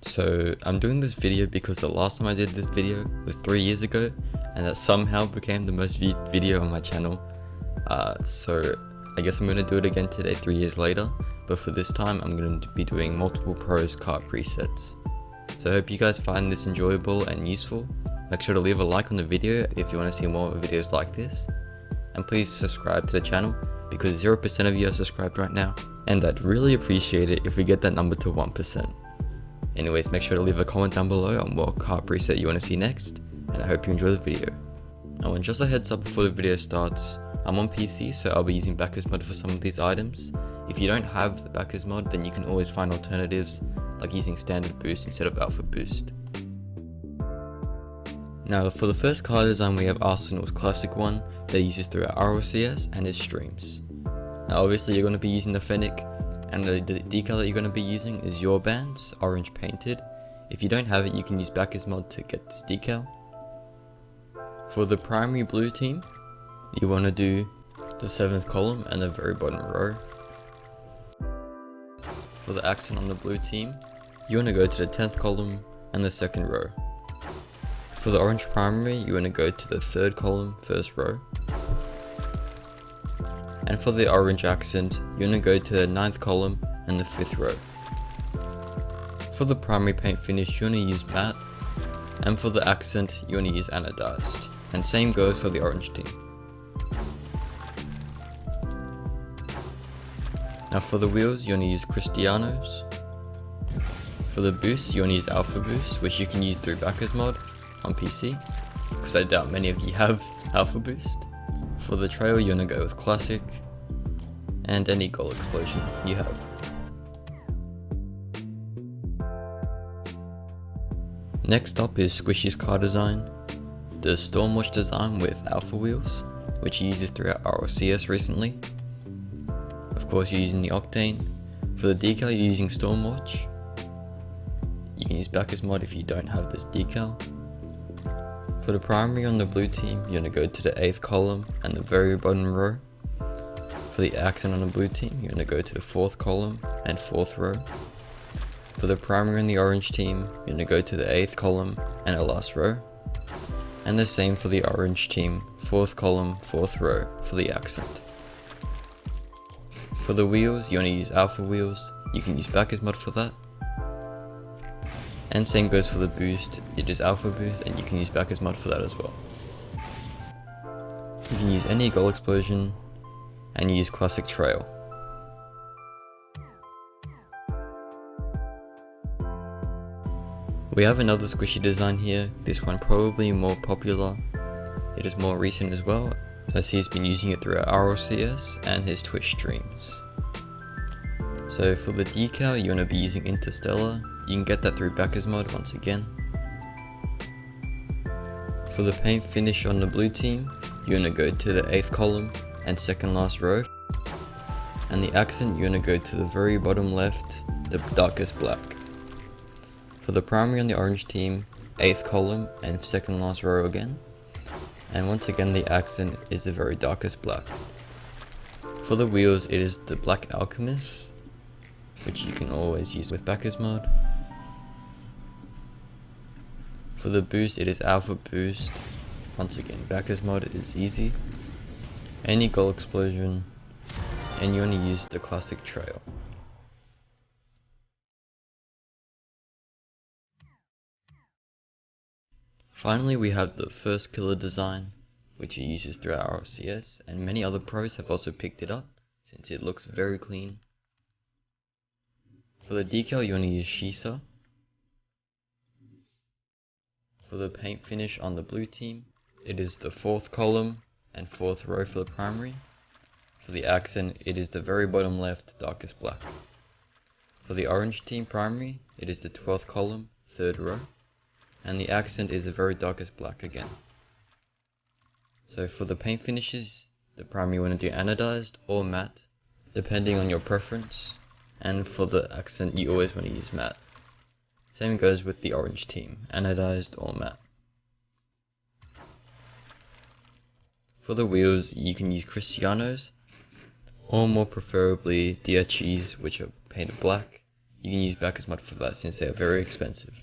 So I'm doing this video because the last time I did this video was 3 years ago, and that somehow became the most viewed video on my channel. So I guess I'm going to do it again today 3 years later, but for this time I'm going to be doing multiple pros card presets. So I hope you guys find this enjoyable and useful. Make sure to leave a like on the video if you want to see more videos like this, and please subscribe to the channel because 0% of you are subscribed right now, and I'd really appreciate it if we get that number to 1%. Anyways, make sure to leave a comment down below on what card preset you want to see next, and I hope you enjoy the video. Now, and just a heads up before the video starts, I'm on PC, so I'll be using backers mod for some of these items. If you don't have the backers mod, then you can always find alternatives like using standard boost instead of alpha boost. Now, for the first card design, we have Arsenal's classic one that he uses throughout RLCS and his streams. Now obviously you're going to be using the fennec, and the decal that you're going to be using is your band's orange painted. If you don't have it, you can use backers mod to get this decal. For the primary blue team, you want to do the 7th column and the very bottom row. For the accent on the blue team, you want to go to the 10th column and the 2nd row. For the orange primary, you want to go to the 3rd column, 1st row. And for the orange accent, you want to go to the 9th column and the 5th row. For the primary paint finish, you want to use matte, and for the accent, you want to use anodized. And same goes for the orange team. Now for the wheels, you want to use Cristianos. For the boost, you want to use Alpha Boost, which you can use through backers mod on PC, because I doubt many of you have Alpha Boost. For the trail, you want to go with Classic, and any gold explosion you have. Next up is Squishy's car design, the Stormwatch design with alpha wheels, which he uses throughout RLCS recently. Of course, you're using the octane. For the decal, you're using Stormwatch. You can use backers mod if you don't have this decal. For the primary on the blue team, you're going to go to the 8th column and the very bottom row. For the accent on the blue team, you're going to go to the 4th column and 4th row. For the primary on the orange team, you're going to go to the 8th column and the last row. And the same for the orange team, 4th column, 4th row for the accent. For the wheels, you want to use alpha wheels. You can use backers mod for that. And same goes for the boost, it is alpha boost, and you can use backers mod for that as well. You can use any gold explosion and use classic trail. We have another squishy design here, this one probably more popular. It is more recent as well, as he's been using it throughout RLCS and his Twitch streams. So for the decal, you want to be using Interstellar. You can get that through backers mod once again. For the paint finish on the blue team, you want to go to the 8th column and 2nd last row. And the accent, you want to go to the very bottom left, the darkest black. For the primary on the orange team, 8th column and 2nd last row again. And once again, the accent is the very darkest black. For the wheels, it is the Black Alchemist, which you can always use with backers mod. For the boost, it is Alpha Boost. Once again, backers mod is easy. Any gold explosion, and you only use the classic trail. Finally, we have the Firstkiller design, which he uses throughout RLCS, and many other pros have also picked it up, since it looks very clean. For the decal, you want to use shisa. For the paint finish on the blue team, it is the 4th column and 4th row for the primary. For the accent, it is the very bottom left, darkest black. For the orange team primary, it is the 12th column, 3rd row. And the accent is the very darkest black again. So for the paint finishes, the primary you want to do anodized or matte, depending on your preference. And for the accent, you always want to use matte. Same goes with the orange team, anodized or matte. For the wheels, you can use Cristianos, or more preferably DHEs, which are painted black. you can use backers mod for that since they are very expensive.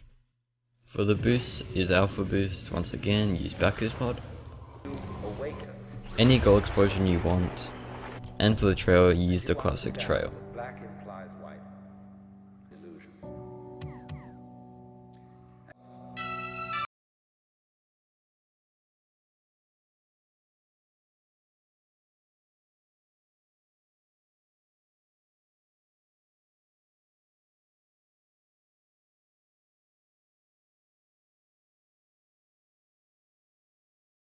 For the boost, use alpha boost. Once again, use backers mod. Any gold explosion you want. And for the trail, use the classic trail.